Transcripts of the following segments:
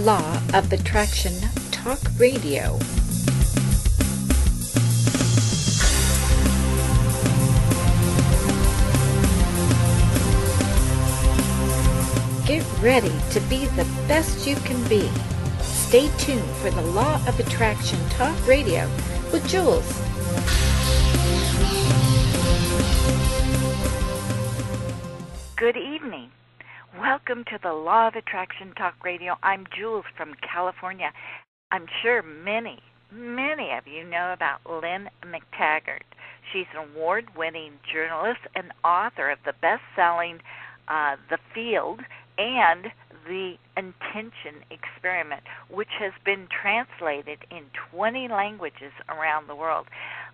Law of Attraction Talk Radio. Get ready to be the best you can be. Stay tuned for the Law of Attraction Talk Radio with Jules. Good evening. Welcome to the Law of Attraction Talk Radio. I'm Jules from California. I'm sure many of you know about Lynne McTaggart. She's an award-winning journalist and author of the best-selling The Field and The Intention Experiment, which has been translated in 20 languages around the world.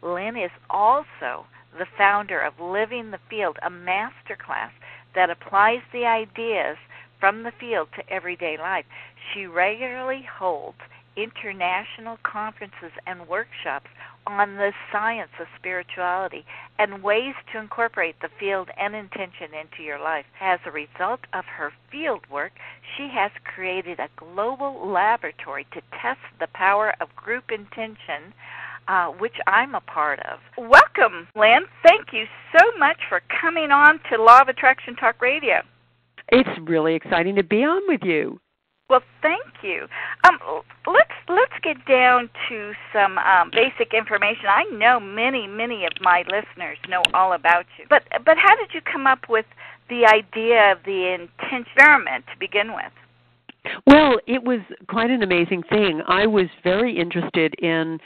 Lynne is also the founder of Living the Field, a masterclass that applies the ideas from the field to everyday life. She regularly holds international conferences and workshops on the science of spirituality and ways to incorporate the field and intention into your life. As a result of her field work, she has created a global laboratory to test the power of group intention, which I'm a part of. Welcome, Lynne. Thank you so much for coming on to Law of Attraction Talk Radio. It's really exciting to be on with you. Well, thank you. Let's get down to some basic information. I know many of my listeners know all about you. But how did you come up with the idea of the intention experiment to begin with? Well, it was quite an amazing thing. I was very interested in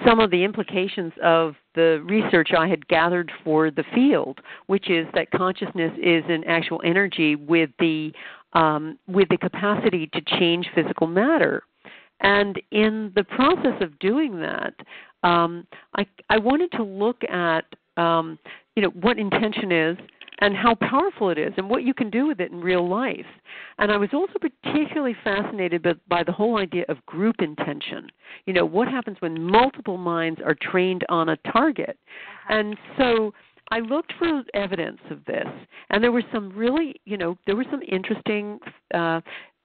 some of the implications of the research I had gathered for the field, which is that consciousness is an actual energy with the capacity to change physical matter. And in the process of doing that, I wanted to look at what intention is and how powerful it is and what you can do with it in real life. And I was also particularly fascinated by the whole idea of group intention. What happens when multiple minds are trained on a target? And so I looked for evidence of this, and there were some really, there were some interesting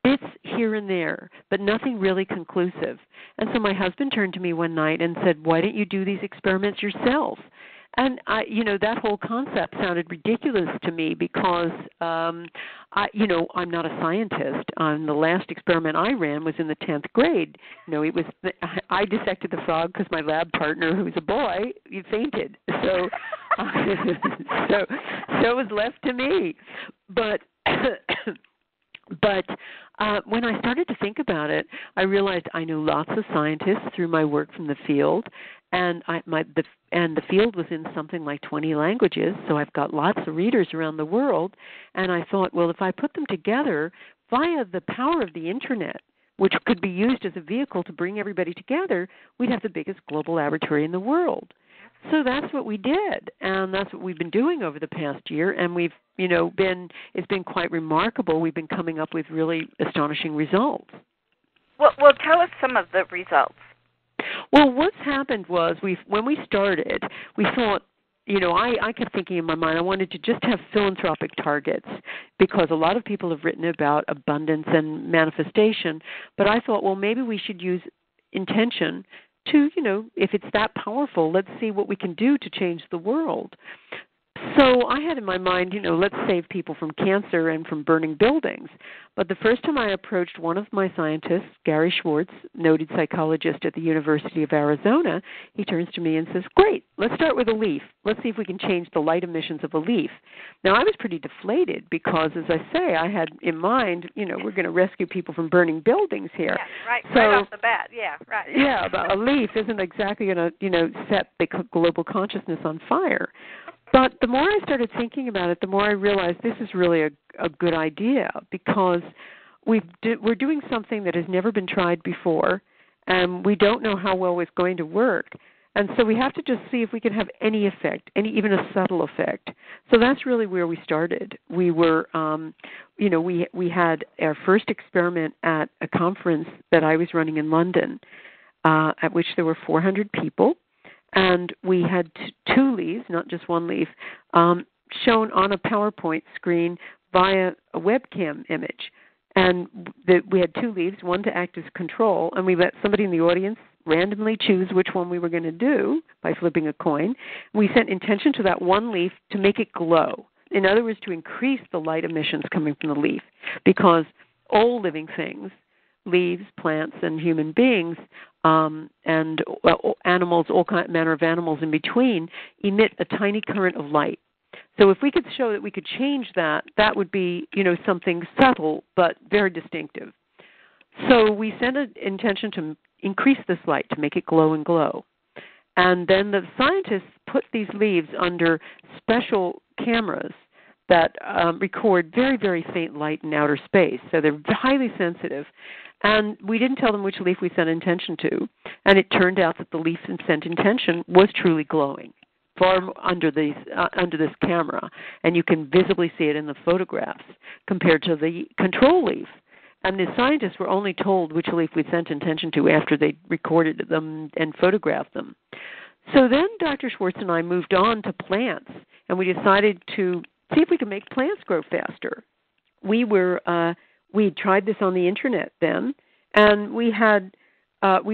bits here and there, but nothing really conclusive. And so my husband turned to me one night and said, "Why don't you do these experiments yourself?" And that whole concept sounded ridiculous to me because I'm not a scientist. The last experiment I ran was in the 10th grade. I dissected the frog because my lab partner, who's a boy, he fainted. So so it was left to me. But when I started to think about it, I realized I knew lots of scientists through my work from the field, and the field was in something like 20 languages, so I've got lots of readers around the world. And I thought, well, if I put them together via the power of the Internet, which could be used as a vehicle to bring everybody together, we'd have the biggest global laboratory in the world. So that's what we did, and that's what we've been doing over the past year, and we've, it's been quite remarkable. We've been coming up with really astonishing results. Well, tell us some of the results. Well, what's happened was when we started, we thought, I kept thinking in my mind, I wanted to just have philanthropic targets because a lot of people have written about abundance and manifestation, but I thought, well, maybe we should use intention to, if it's that powerful, let's see what we can do to change the world. So I had in my mind, let's save people from cancer and from burning buildings. But the first time I approached one of my scientists, Gary Schwartz, noted psychologist at the University of Arizona, he turns to me and says, "Great, let's start with a leaf. Let's see if we can change the light emissions of a leaf." Now, I was pretty deflated because, as I say, I had in mind, we're going to rescue people from burning buildings here. Yeah, right off the bat. Yeah, right. Yeah, but a leaf isn't exactly going to, set the global consciousness on fire. But the more I started thinking about it, the more I realized this is really a good idea because we're doing something that has never been tried before, and we don't know how well it's going to work. And so we have to just see if we can have any effect, even a subtle effect. So that's really where we started. We were, we had our first experiment at a conference that I was running in London, at which there were 400 people. And we had two leaves, not just one leaf, shown on a PowerPoint screen via a webcam image. And we had 2 leaves, one to act as control, and we let somebody in the audience randomly choose which one we were going to do by flipping a coin. We sent intention to that one leaf to make it glow. In other words, to increase the light emissions coming from the leaf, because all living things, leaves, plants, and human beings, and animals, all manner of animals in between, emit a tiny current of light. So if we could show that we could change that, that would be, something subtle but very distinctive. So we sent an intention to increase this light, to make it glow and glow. And then the scientists put these leaves under special cameras that record very, very faint light in outer space. So they're highly sensitive. And we didn't tell them which leaf we sent intention to. And it turned out that the leaf sent intention was truly glowing far under this camera. And you can visibly see it in the photographs compared to the control leaf. And the scientists were only told which leaf we sent intention to after they recorded them and photographed them. So then Dr. Schwartz and I moved on to plants, and we decided to see if we could make plants grow faster. We tried this on the internet then, and we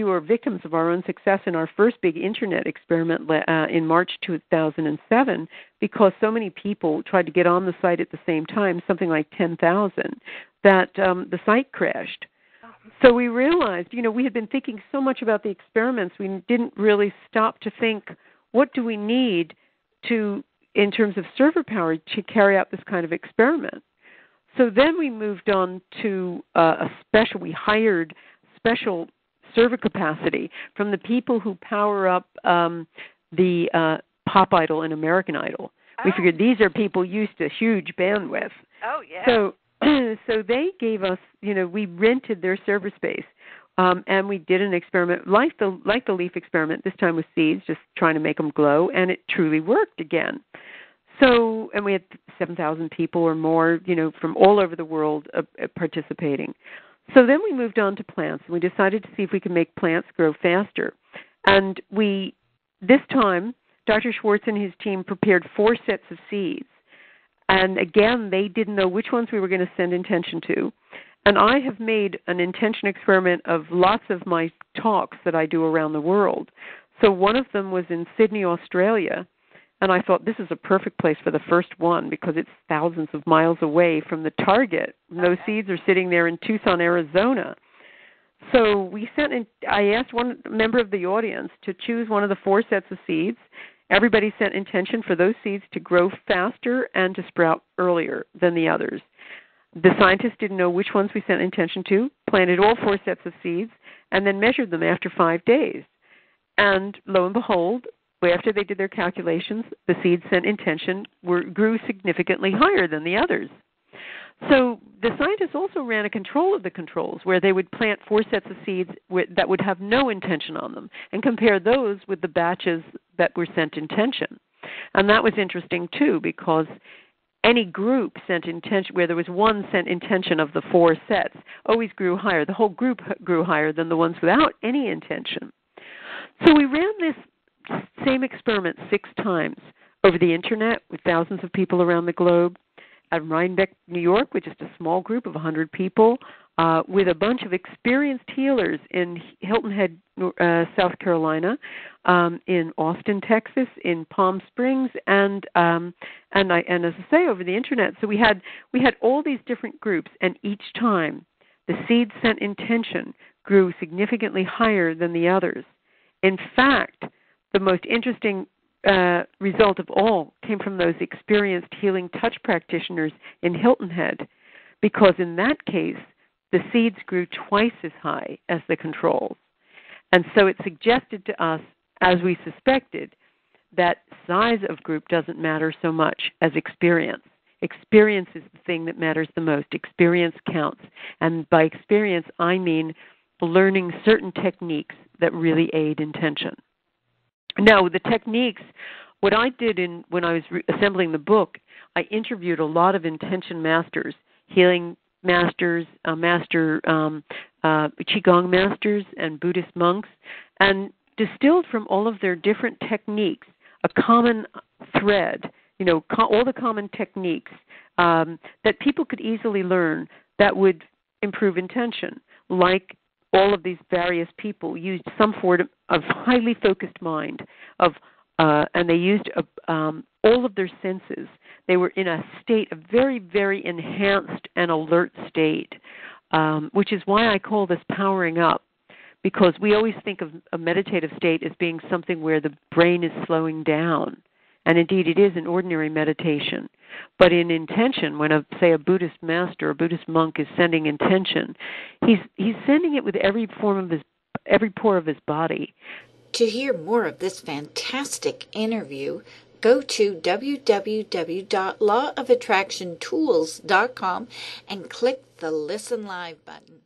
were victims of our own success in our first big internet experiment in March 2007, because so many people tried to get on the site at the same time, something like 10,000, that the site crashed. So we realized, we had been thinking so much about the experiments, we didn't really stop to think, what do we need in terms of server power to carry out this kind of experiment? So then we moved on to we hired special server capacity from the people who power up the Pop Idol and American Idol. Oh. We figured these are people used to huge bandwidth. Oh, yeah. So they gave us, we rented their server space, and we did an experiment like the leaf experiment, this time with seeds, just trying to make them glow, and it truly worked again. So, and we had 7,000 people or more, from all over the world participating. So then we moved on to plants, and we decided to see if we could make plants grow faster. And this time, Dr. Schwartz and his team prepared 4 sets of seeds. And again, they didn't know which ones we were going to send intention to. And I have made an intention experiment of lots of my talks that I do around the world. So one of them was in Sydney, Australia. And I thought, this is a perfect place for the first one because it's thousands of miles away from the target. And those seeds are sitting there in Tucson, Arizona. So I asked one member of the audience to choose one of the 4 sets of seeds. Everybody sent intention for those seeds to grow faster and to sprout earlier than the others. The scientists didn't know which ones we sent intention to, planted all 4 sets of seeds, and then measured them after 5 days. And lo and behold, after they did their calculations, the seeds sent intention grew significantly higher than the others. So the scientists also ran a control of the controls where they would plant 4 sets of seeds that would have no intention on them and compare those with the batches that were sent intention. And that was interesting, too, because any group sent intention, where there was one sent intention of the 4 sets, always grew higher. The whole group grew higher than the ones without any intention. So we ran this same experiment 6 times over the Internet with thousands of people around the globe. At Rhinebeck, New York, with just a small group of 100 people, with a bunch of experienced healers in Hilton Head, South Carolina, in Austin, Texas, in Palm Springs, and as I say, over the Internet. So we had all these different groups, and each time the seeds sent intention grew significantly higher than the others. In fact, the most interesting result of all came from those experienced healing touch practitioners in Hilton Head, because in that case, the seeds grew twice as high as the controls. And so it suggested to us, as we suspected, that size of group doesn't matter so much as experience. Experience is the thing that matters the most. Experience counts. And by experience, I mean learning certain techniques that really aid intention. Now, the techniques, what I did when I was assembling the book, I interviewed a lot of intention masters, healing masters, Qigong masters, and Buddhist monks, and distilled from all of their different techniques a common thread, all the common techniques that people could easily learn that would improve intention, like all of these various people used some form of highly focused mind, and they used all of their senses. They were in a state, a very, very enhanced and alert state, which is why I call this powering up, because we always think of a meditative state as being something where the brain is slowing down. And indeed, it is in ordinary meditation. But in intention, when, say, a Buddhist master, a Buddhist monk is sending intention, he's sending it with every pore of his body. To hear more of this fantastic interview, go to www.lawofattractiontools.com and click the Listen Live button.